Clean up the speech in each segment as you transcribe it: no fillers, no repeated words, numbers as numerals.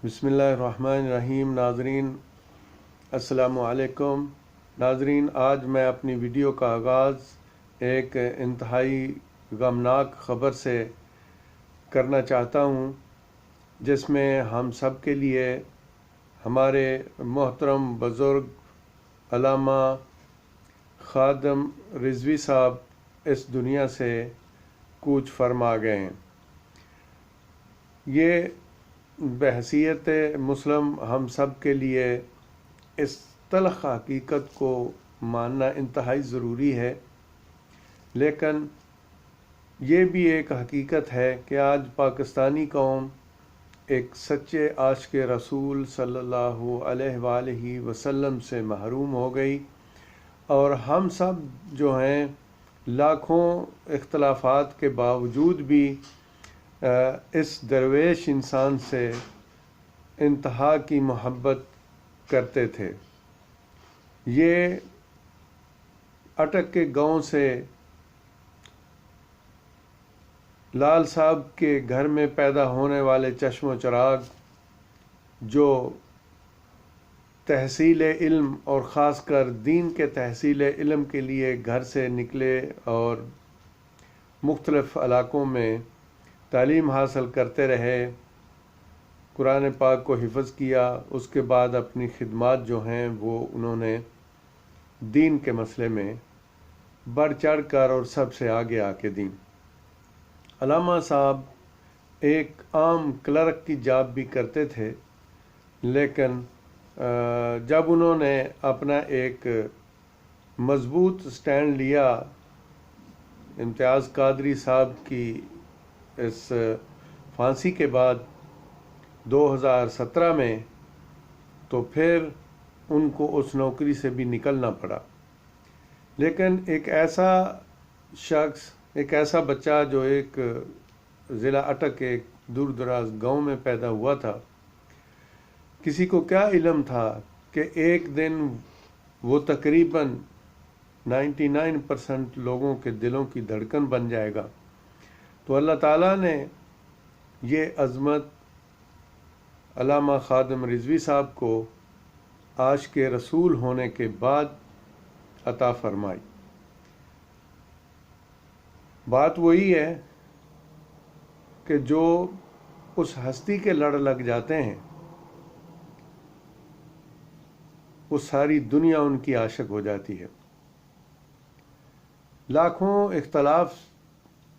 بسم اللہ الرحمن الرحیم۔ ناظرین السلام علیکم۔ ناظرین، آج میں اپنی ویڈیو کا آغاز ایک انتہائی غمناک خبر سے کرنا چاہتا ہوں، جس میں ہم سب کے لیے ہمارے محترم بزرگ علامہ خادم رضوی صاحب اس دنیا سے کوچ فرما گئے ہیں۔ یہ بحیثیت مسلم ہم سب کے لیے اس تلخ حقیقت کو ماننا انتہائی ضروری ہے، لیکن یہ بھی ایک حقیقت ہے کہ آج پاکستانی قوم ایک سچے عاشق رسول صلی اللہ علیہ وآلہ وسلم سے محروم ہو گئی، اور ہم سب جو ہیں لاکھوں اختلافات کے باوجود بھی اس درویش انسان سے انتہا کی محبت کرتے تھے۔ یہ اٹک کے گاؤں سے لال صاحب کے گھر میں پیدا ہونے والے چشم و چراغ، جو تحصیل علم اور خاص کر دین کے تحصیل علم کے لیے گھر سے نکلے اور مختلف علاقوں میں تعلیم حاصل کرتے رہے، قرآن پاک کو حفظ کیا، اس کے بعد اپنی خدمات جو ہیں وہ انہوں نے دین کے مسئلے میں بڑھ چڑھ کر اور سب سے آگے آ کے دیں۔ علامہ صاحب ایک عام کلرک کی جاب بھی کرتے تھے، لیکن جب انہوں نے اپنا ایک مضبوط سٹینڈ لیا امتیاز قادری صاحب کی اس پھانسی کے بعد 2017 میں، تو پھر ان کو اس نوکری سے بھی نکلنا پڑا۔ لیکن ایک ایسا شخص، ایک ایسا بچہ جو ایک ضلع اٹک کے ایک دور دراز گاؤں میں پیدا ہوا تھا، کسی کو کیا علم تھا کہ ایک دن وہ تقریباً 99% لوگوں کے دلوں کی دھڑکن بن جائے گا۔ تو اللہ تعالیٰ نے یہ عظمت علامہ خادم رضوی صاحب کو عاشق رسول ہونے کے بعد عطا فرمائی۔ بات وہی ہے کہ جو اس ہستی کے لڑ لگ جاتے ہیں، وہ ساری دنیا ان کی عاشق ہو جاتی ہے۔ لاکھوں اختلاف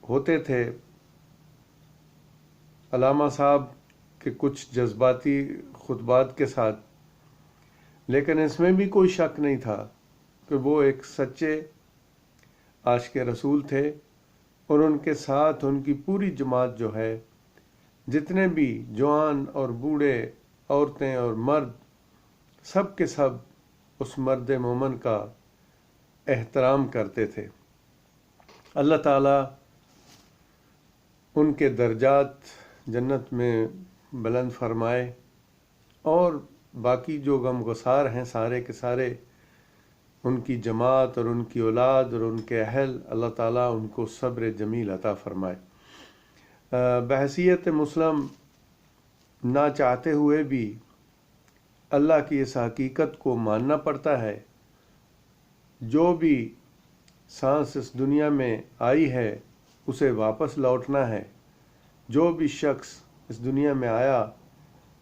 ہوتے تھے علامہ صاحب کے کچھ جذباتی خطبات کے ساتھ، لیکن اس میں بھی کوئی شک نہیں تھا کہ وہ ایک سچے عاشق رسول تھے، اور ان کے ساتھ ان کی پوری جماعت جو ہے، جتنے بھی جوان اور بوڑھے، عورتیں اور مرد، سب کے سب اس مرد مومن کا احترام کرتے تھے۔ اللہ تعالیٰ ان کے درجات جنت میں بلند فرمائے، اور باقی جو غمگسار ہیں سارے کے سارے، ان کی جماعت اور ان کی اولاد اور ان کے اہل، اللہ تعالیٰ ان کو صبر جمیل عطا فرمائے۔ بحیثیت مسلم نہ چاہتے ہوئے بھی اللہ کی اس حقیقت کو ماننا پڑتا ہے، جو بھی سانس اس دنیا میں آئی ہے اسے واپس لوٹنا ہے۔ جو بھی شخص اس دنیا میں آیا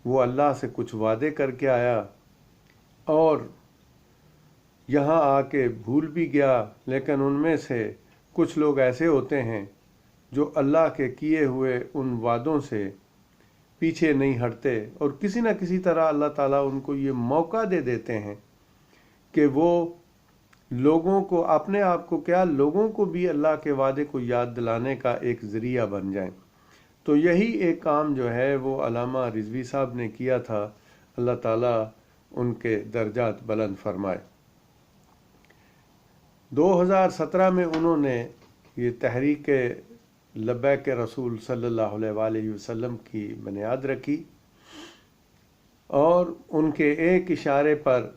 وہ اللہ سے کچھ وعدے کر کے آیا، اور یہاں آ کے بھول بھی گیا، لیکن ان میں سے کچھ لوگ ایسے ہوتے ہیں جو اللہ کے کیے ہوئے ان وعدوں سے پیچھے نہیں ہٹتے، اور کسی نہ کسی طرح اللہ تعالیٰ ان کو یہ موقع دے دیتے ہیں کہ وہ لوگوں کو، اپنے آپ کو کیا، لوگوں کو بھی اللہ کے وعدے کو یاد دلانے کا ایک ذریعہ بن جائیں۔ تو یہی ایک کام جو ہے وہ علامہ رضوی صاحب نے کیا تھا۔ اللہ تعالیٰ ان کے درجات بلند فرمائے۔ 2017 میں انہوں نے یہ تحریک لبیک رسول صلی اللہ علیہ وآلہ وسلم کی بنیاد رکھی، اور ان کے ایک اشارے پر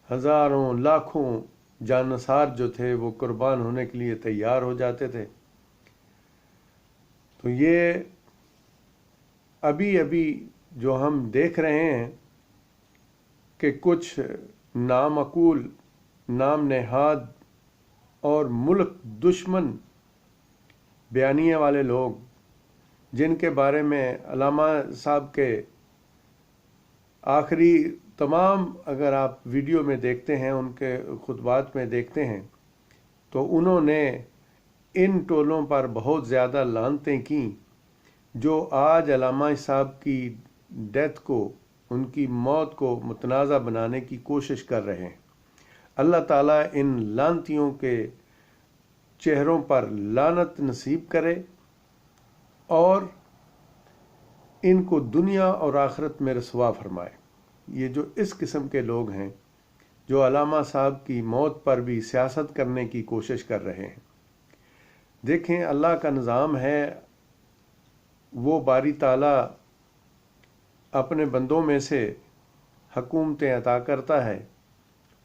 ہزاروں لاکھوں جانثار جو تھے وہ قربان ہونے کے لیے تیار ہو جاتے تھے۔ تو یہ ابھی ابھی جو ہم دیکھ رہے ہیں کہ کچھ نامعقول، نام نہاد اور ملک دشمن بیانیے والے لوگ، جن کے بارے میں علامہ صاحب کے آخری تمام، اگر آپ ویڈیو میں دیکھتے ہیں، ان کے خطبات میں دیکھتے ہیں، تو انہوں نے ان ٹولوں پر بہت زیادہ لعنتیں کیں جو آج علامہ صاحب کی ڈیتھ کو، ان کی موت کو متنازع بنانے کی کوشش کر رہے ہیں۔ اللہ تعالیٰ ان لعنتیوں کے چہروں پر لعنت نصیب کرے اور ان کو دنیا اور آخرت میں رسوا فرمائے۔ یہ جو اس قسم کے لوگ ہیں جو علامہ صاحب کی موت پر بھی سیاست کرنے کی کوشش کر رہے ہیں۔ دیکھیں، اللہ کا نظام ہے، وہ باری تعالیٰ اپنے بندوں میں سے حکومتیں عطا کرتا ہے،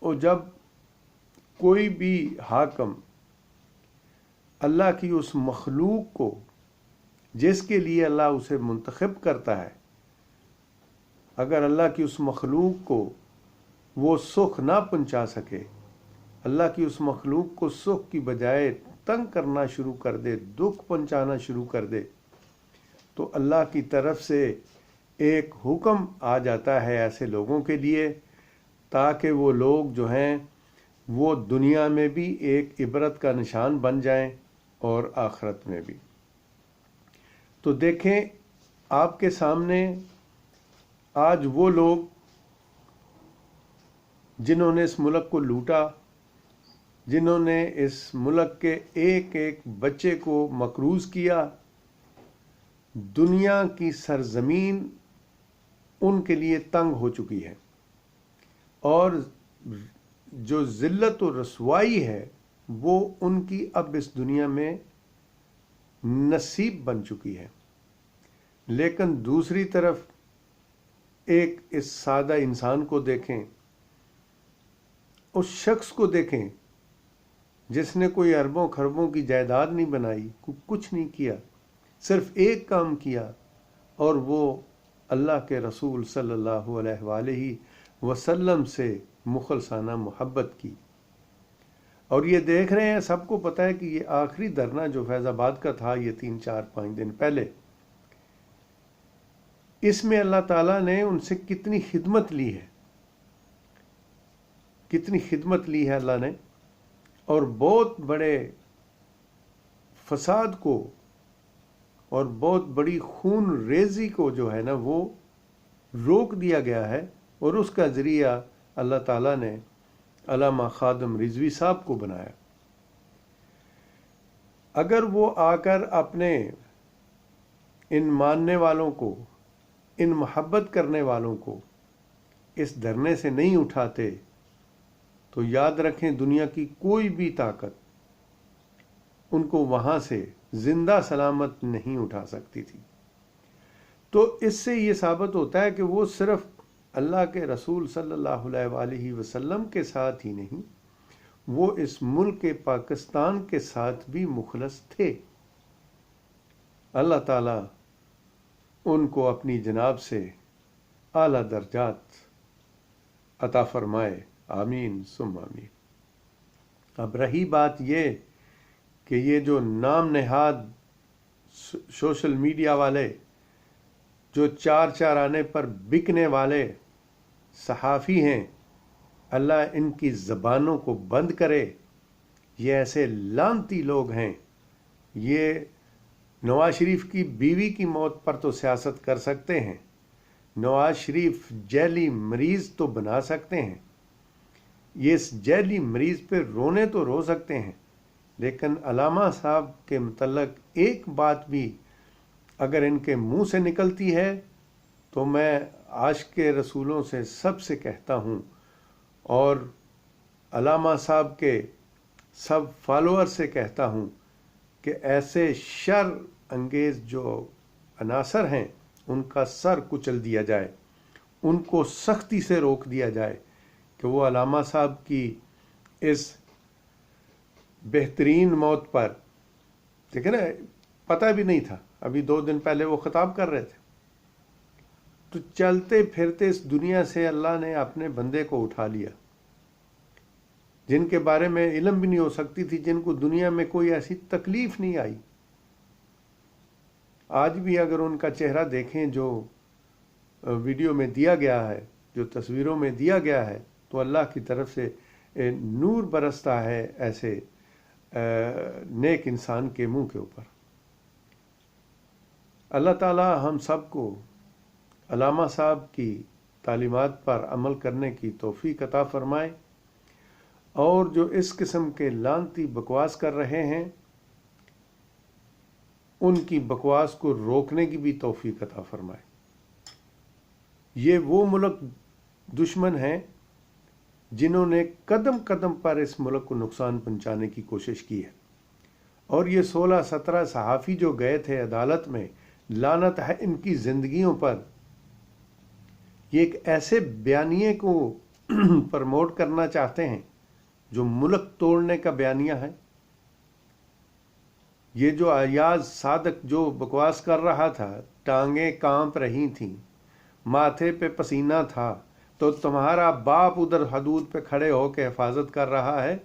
اور جب کوئی بھی حاکم اللہ کی اس مخلوق کو، جس کے لیے اللہ اسے منتخب کرتا ہے، اگر اللہ کی اس مخلوق کو وہ سکھ نہ پہنچا سکے، اللہ کی اس مخلوق کو سکھ کی بجائے تنگ کرنا شروع کر دے، دکھ پہنچانا شروع کر دے، تو اللہ کی طرف سے ایک حکم آ جاتا ہے ایسے لوگوں کے لیے، تاکہ وہ لوگ جو ہیں وہ دنیا میں بھی ایک عبرت کا نشان بن جائیں اور آخرت میں بھی۔ تو دیکھیں، آپ کے سامنے آج وہ لوگ جنہوں نے اس ملک کو لوٹا، جنہوں نے اس ملک کے ایک ایک بچے کو مقروض کیا، دنیا کی سرزمین ان کے لیے تنگ ہو چکی ہے، اور جو ذلت و رسوائی ہے وہ ان کی اب اس دنیا میں نصیب بن چکی ہے۔ لیکن دوسری طرف ایک اس سادہ انسان کو دیکھیں، اس شخص کو دیکھیں جس نے کوئی اربوں خربوں کی جائیداد نہیں بنائی، کچھ نہیں کیا، صرف ایک کام کیا، اور وہ اللہ کے رسول صلی اللہ علیہ وآلہ وسلم سے مخلصانہ محبت کی۔ اور یہ دیکھ رہے ہیں، سب کو پتہ ہے کہ یہ آخری دھرنا جو فیض آباد کا تھا، یہ 3-4-5 دن پہلے، اس میں اللہ تعالیٰ نے ان سے کتنی خدمت لی ہے، کتنی خدمت لی ہے اللہ نے، اور بہت بڑے فساد کو اور بہت بڑی خون ریزی کو جو ہے نا وہ روک دیا گیا ہے، اور اس کا ذریعہ اللہ تعالیٰ نے علامہ خادم رضوی صاحب کو بنایا۔ اگر وہ آ کر اپنے ان ماننے والوں کو، ان محبت کرنے والوں کو اس دھرنے سے نہیں اٹھاتے، تو یاد رکھیں دنیا کی کوئی بھی طاقت ان کو وہاں سے زندہ سلامت نہیں اٹھا سکتی تھی۔ تو اس سے یہ ثابت ہوتا ہے کہ وہ صرف اللہ کے رسول صلی اللہ علیہ وآلہ وسلم کے ساتھ ہی نہیں، وہ اس ملک پاکستان کے ساتھ بھی مخلص تھے۔ اللہ تعالیٰ ان کو اپنی جناب سے اعلیٰ درجات عطا فرمائے، آمین ثم آمین۔ اب رہی بات یہ کہ یہ جو نام نہاد سوشل میڈیا والے، جو چار آنے پر بکنے والے صحافی ہیں، اللہ ان کی زبانوں کو بند کرے۔ یہ ایسے لعنتی لوگ ہیں، یہ نواز شریف کی بیوی کی موت پر تو سیاست کر سکتے ہیں، نواز شریف جیلی مریض تو بنا سکتے ہیں، یہ اس جیلی مریض پہ رونے تو رو سکتے ہیں، لیکن علامہ صاحب کے متعلق ایک بات بھی اگر ان کے منہ سے نکلتی ہے تو میں عاشق رسولوں سے سب سے کہتا ہوں، اور علامہ صاحب کے سب فالوور سے کہتا ہوں کہ ایسے شر انگیز جو عناصر ہیں ان کا سر کچل دیا جائے، ان کو سختی سے روک دیا جائے کہ وہ علامہ صاحب کی اس بہترین موت پر، دیکھیں نا، پتہ بھی نہیں تھا، ابھی 2 دن پہلے وہ خطاب کر رہے تھے، تو چلتے پھرتے اس دنیا سے اللہ نے اپنے بندے کو اٹھا لیا، جن کے بارے میں علم بھی نہیں ہو سکتی تھی، جن کو دنیا میں کوئی ایسی تکلیف نہیں آئی۔ آج بھی اگر ان کا چہرہ دیکھیں جو ویڈیو میں دیا گیا ہے، جو تصویروں میں دیا گیا ہے، تو اللہ کی طرف سے نور برستا ہے ایسے نیک انسان کے منہ کے اوپر۔ اللہ تعالی ہم سب کو علامہ صاحب کی تعلیمات پر عمل کرنے کی توفیق عطا فرمائے، اور جو اس قسم کے لعنتی بکواس کر رہے ہیں ان کی بکواس کو روکنے کی بھی توفیق عطا فرمائے۔ یہ وہ ملک دشمن ہیں جنہوں نے قدم قدم پر اس ملک کو نقصان پہنچانے کی کوشش کی ہے، اور یہ 16-17 صحافی جو گئے تھے عدالت میں، لعنت ہے ان کی زندگیوں پر۔ یہ ایک ایسے بیانیے کو پروموٹ کرنا چاہتے ہیں جو ملک توڑنے کا بیانیہ ہے۔ یہ جو ایاز صادق جو بکواس کر رہا تھا، ٹانگیں کانپ رہی تھیں، ماتھے پہ پسینہ تھا، تو تمہارا باپ ادھر حدود پہ کھڑے ہو کے حفاظت کر رہا ہے۔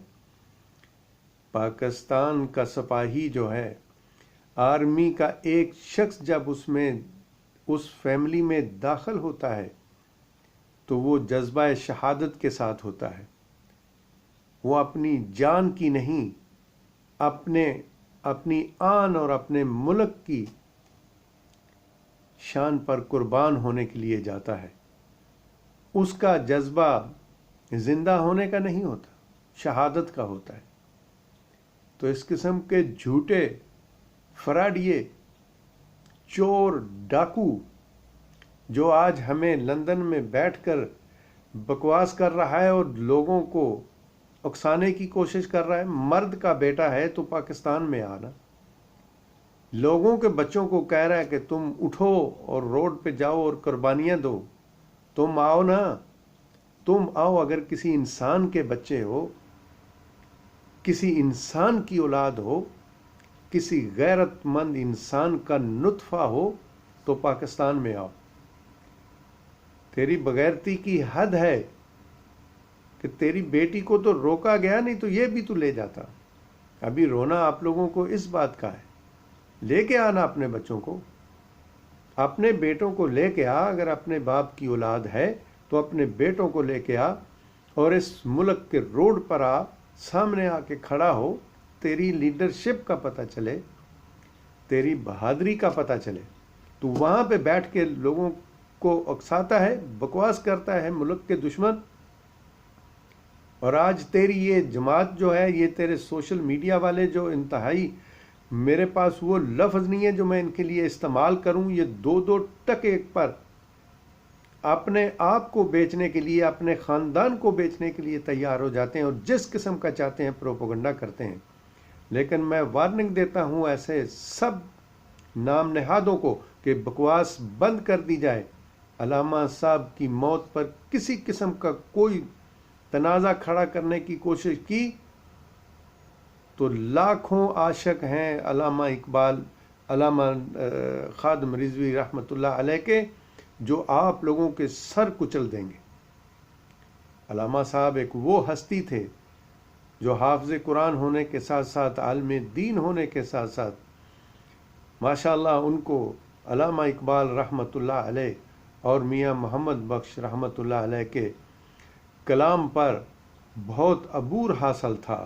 پاکستان کا سپاہی جو ہے، آرمی کا ایک شخص جب اس فیملی میں داخل ہوتا ہے تو وہ جذبہ شہادت کے ساتھ ہوتا ہے۔ وہ اپنی جان کی نہیں، اپنی آن اور اپنے ملک کی شان پر قربان ہونے کے لیے جاتا ہے۔ اس کا جذبہ زندہ ہونے کا نہیں ہوتا، شہادت کا ہوتا ہے۔ تو اس قسم کے جھوٹے فراڈیے، چور، ڈاکو جو آج ہمیں لندن میں بیٹھ کر بکواس کر رہا ہے اور لوگوں کو اکسانے کی کوشش کر رہا ہے، مرد کا بیٹا ہے تو پاکستان میں آنا، لوگوں کے بچوں کو کہہ رہا ہے کہ تم اٹھو اور روڈ پہ جاؤ اور قربانیاں دو، تم آؤ نا، تم آؤ۔ اگر کسی انسان کے بچے ہو، کسی انسان کی اولاد ہو، کسی غیرت مند انسان کا نطفہ ہو، تو پاکستان میں آؤ۔ تیری بغیرتی کی حد ہے کہ تیری بیٹی کو تو روکا گیا، نہیں تو یہ بھی تو لے جاتا۔ ابھی رونا آپ لوگوں کو اس بات کا ہے۔ لے کے آنا اپنے بچوں کو، اپنے بیٹوں کو لے کے آ۔ اگر اپنے باپ کی اولاد ہے تو اپنے بیٹوں کو لے کے آ، اور اس ملک کے روڈ پر آ، سامنے آ کے کھڑا ہو، تیری لیڈرشپ کا پتہ چلے، تیری بہادری کا پتہ چلے۔ تو وہاں پہ بیٹھ کے لوگوں کو اکساتا ہے، بکواس کرتا ہے ملک کے دشمن۔ اور آج تیری یہ جماعت جو ہے، یہ تیرے سوشل میڈیا والے جو انتہائی، میرے پاس وہ لفظ نہیں ہے جو میں ان کے لیے استعمال کروں، یہ 2 ٹکے پر اپنے آپ کو بیچنے کے لیے، اپنے خاندان کو بیچنے کے لیے تیار ہو جاتے ہیں، اور جس قسم کا چاہتے ہیں پروپیگنڈا کرتے ہیں۔ لیکن میں وارننگ دیتا ہوں ایسے سب نام نہادوں کو کہ بکواس بند کر دی جائے۔ علامہ صاحب کی موت پر کسی قسم کا کوئی تنازع کھڑا کرنے کی کوشش کی تو لاکھوں عاشق ہیں علامہ اقبال، علامہ خادم رضوی رحمۃ اللہ علیہ کے، جو آپ لوگوں کے سر کچل دیں گے۔ علامہ صاحب ایک وہ ہستی تھے جو حافظ قرآن ہونے کے ساتھ ساتھ عالم دین ہونے کے ساتھ ساتھ ماشاءاللہ ان کو علامہ اقبال رحمۃ اللہ علیہ اور میاں محمد بخش رحمۃ اللہ علیہ کے کلام پر بہت عبور حاصل تھا۔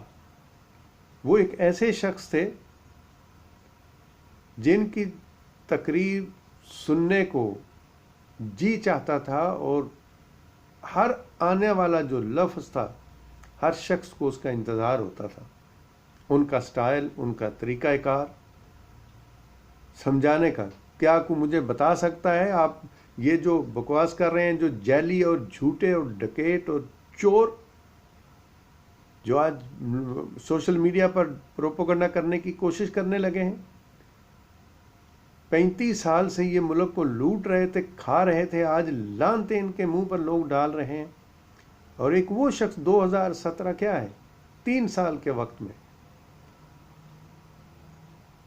وہ ایک ایسے شخص تھے جن کی تقریر سننے کو جی چاہتا تھا، اور ہر آنے والا جو لفظ تھا ہر شخص کو اس کا انتظار ہوتا تھا۔ ان کا سٹائل، ان کا طریقہ کار سمجھانے کا، کیا کو مجھے بتا سکتا ہے آپ یہ جو بکواس کر رہے ہیں، جو جیلی اور جھوٹے اور ڈکیٹ اور چور جو آج سوشل میڈیا پر پروپیگنڈا کرنے کی کوشش کرنے لگے ہیں؟ 35 سال سے یہ ملک کو لوٹ رہے تھے، کھا رہے تھے، آج لانتے ان کے منہ پر لوگ ڈال رہے ہیں۔ اور ایک وہ شخص 2017 کیا ہے، 3 سال کے وقت میں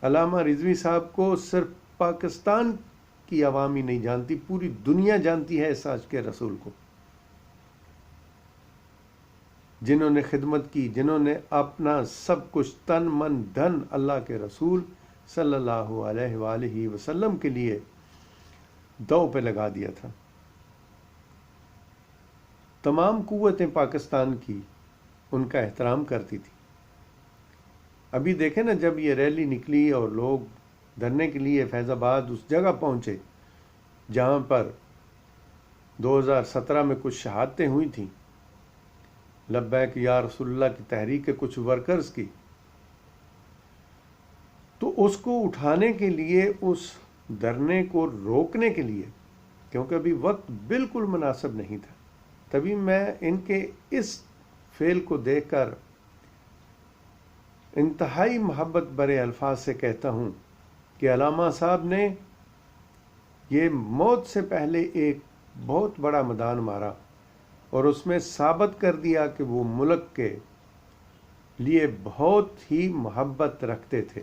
علامہ رضوی صاحب کو صرف پاکستان کی عوام ہی نہیں جانتی، پوری دنیا جانتی ہے اس عاشق رسول کو، جنہوں نے خدمت کی، جنہوں نے اپنا سب کچھ تن من دھن اللہ کے رسول صلی اللہ علیہ وآلہ وسلم کے لیے دو پہ لگا دیا تھا۔ تمام قوتیں پاکستان کی ان کا احترام کرتی تھی۔ ابھی دیکھیں نا، جب یہ ریلی نکلی اور لوگ دھرنے کے لیے فیض آباد اس جگہ پہنچے جہاں پر 2017 میں کچھ شہادتیں ہوئی تھیں، لبیک یا رسول اللہ کی تحریک کے کچھ ورکرز کی، تو اس کو اٹھانے کے لیے، اس دھرنے کو روکنے کے لیے، کیونکہ ابھی وقت بالکل مناسب نہیں تھا، تبھی میں ان کے اس فعل کو دیکھ کر انتہائی محبت برے الفاظ سے کہتا ہوں کہ علامہ صاحب نے یہ موت سے پہلے ایک بہت بڑا میدان مارا اور اس میں ثابت کر دیا کہ وہ ملک کے لیے بہت ہی محبت رکھتے تھے،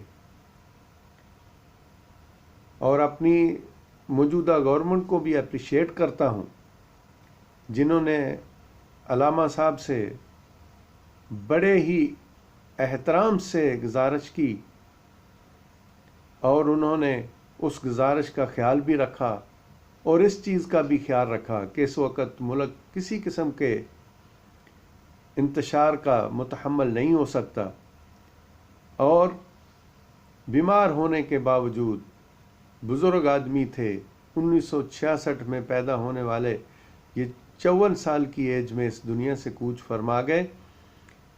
اور اپنی موجودہ گورنمنٹ کو بھی اپریشیٹ کرتا ہوں جنہوں نے علامہ صاحب سے بڑے ہی احترام سے گزارش کی، اور انہوں نے اس گزارش کا خیال بھی رکھا، اور اس چیز کا بھی خیال رکھا کہ اس وقت ملک کسی قسم کے انتشار کا متحمل نہیں ہو سکتا، اور بیمار ہونے کے باوجود بزرگ آدمی تھے، 1966 میں پیدا ہونے والے، یہ 54 سال کی ایج میں اس دنیا سے کوچ فرما گئے،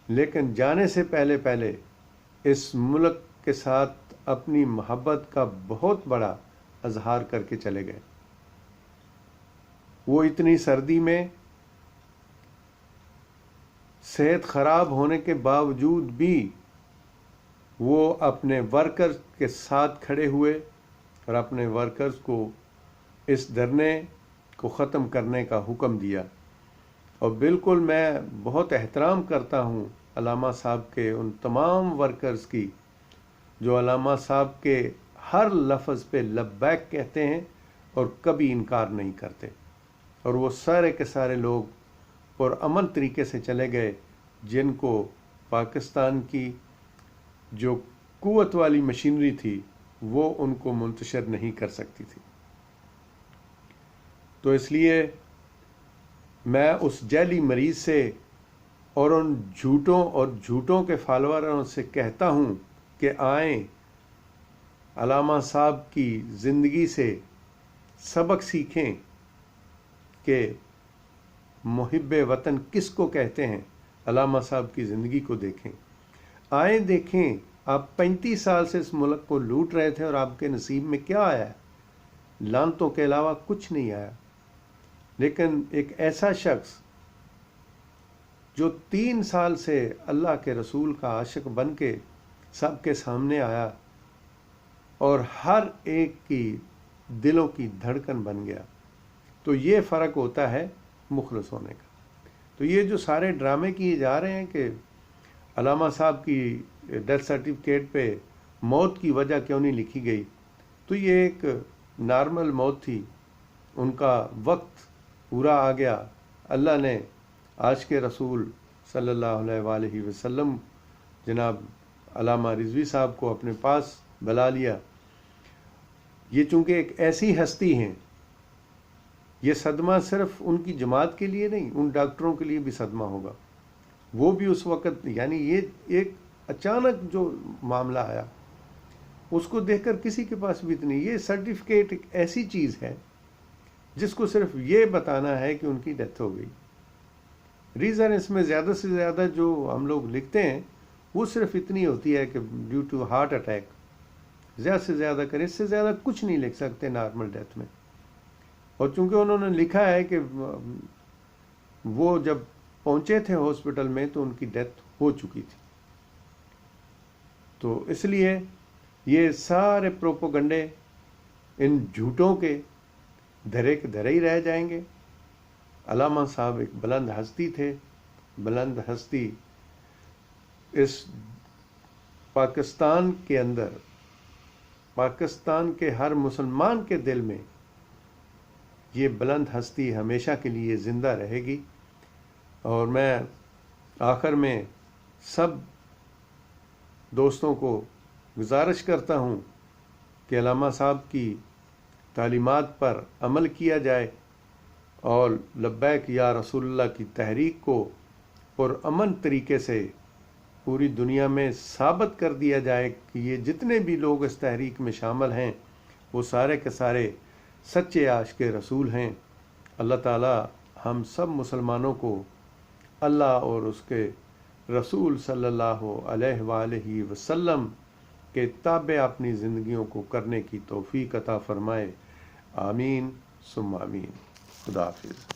لیکن جانے سے پہلے پہلے اس ملک کے ساتھ اپنی محبت کا بہت بڑا اظہار کر کے چلے گئے۔ وہ اتنی سردی میں صحت خراب ہونے کے باوجود بھی وہ اپنے ورکرز کے ساتھ کھڑے ہوئے اور اپنے ورکرز کو اس دھرنے کو ختم کرنے کا حکم دیا، اور بالکل میں بہت احترام کرتا ہوں علامہ صاحب کے ان تمام ورکرز کی جو علامہ صاحب کے ہر لفظ پہ لبیک کہتے ہیں اور کبھی انکار نہیں کرتے، اور وہ سارے کے سارے لوگ پرامن طریقے سے چلے گئے جن کو پاکستان کی جو قوت والی مشینری تھی وہ ان کو منتشر نہیں کر سکتی تھی۔ تو اس لیے میں اس جعلی مریض سے اور ان جھوٹوں کے فالوروں سے کہتا ہوں کہ آئیں علامہ صاحب کی زندگی سے سبق سیکھیں کہ محب وطن کس کو کہتے ہیں۔ علامہ صاحب کی زندگی کو دیکھیں، آئیں دیکھیں، آپ 35 سال سے اس ملک کو لوٹ رہے تھے اور آپ کے نصیب میں کیا آیا؟ لعنتوں کے علاوہ کچھ نہیں آیا، لیکن ایک ایسا شخص جو 3 سال سے اللہ کے رسول کا عاشق بن کے سب کے سامنے آیا اور ہر ایک کی دلوں کی دھڑکن بن گیا، تو یہ فرق ہوتا ہے مخلص ہونے کا۔ تو یہ جو سارے ڈرامے کیے جا رہے ہیں کہ علامہ صاحب کی ڈیتھ سرٹیفکیٹ پہ موت کی وجہ کیوں نہیں لکھی گئی، تو یہ ایک نارمل موت تھی، ان کا وقت پورا آ گیا، اللہ نے عاشق رسول صلی اللہ علیہ وآلہ وسلم جناب علامہ رضوی صاحب کو اپنے پاس بلا لیا۔ یہ چونکہ ایک ایسی ہستی ہیں، یہ صدمہ صرف ان کی جماعت کے لیے نہیں، ان ڈاکٹروں کے لیے بھی صدمہ ہوگا۔ وہ بھی اس وقت، یعنی یہ ایک اچانک جو معاملہ آیا اس کو دیکھ کر کسی کے پاس بھی اتنی، یہ سرٹیفکیٹ ایک ایسی چیز ہے جس کو صرف یہ بتانا ہے کہ ان کی ڈیتھ ہو گئی۔ ریزن اس میں زیادہ سے زیادہ جو ہم لوگ لکھتے ہیں وہ صرف اتنی ہوتی ہے کہ ڈیو ٹو ہارٹ اٹیک، زیادہ سے زیادہ کریں، اس سے زیادہ کچھ نہیں لکھ سکتے نارمل ڈیتھ میں۔ اور چونکہ انہوں نے لکھا ہے کہ وہ جب پہنچے تھے ہاسپٹل میں تو ان کی ڈیتھ ہو چکی تھی، تو اس لیے یہ سارے پروپوگنڈے ان جھوٹوں کے دھرے کے دھرے ہی رہ جائیں گے۔ علامہ صاحب ایک بلند ہستی تھے، بلند ہستی اس پاکستان کے اندر، پاکستان کے ہر مسلمان کے دل میں یہ بلند ہستی ہمیشہ کے لیے زندہ رہے گی۔ اور میں آخر میں سب دوستوں کو گزارش کرتا ہوں کہ علامہ صاحب کی تعلیمات پر عمل کیا جائے اور لبیک یا رسول اللہ کی تحریک کو پرامن طریقے سے پوری دنیا میں ثابت کر دیا جائے کہ یہ جتنے بھی لوگ اس تحریک میں شامل ہیں وہ سارے کے سارے سچے عاشق رسول ہیں۔ اللہ تعالی ہم سب مسلمانوں کو اللہ اور اس کے رسول صلی اللہ علیہ وآلہ وسلم کے تابع اپنی زندگیوں کو کرنے کی توفیق عطا فرمائے۔ آمین ثم آمین۔ خدا حافظ۔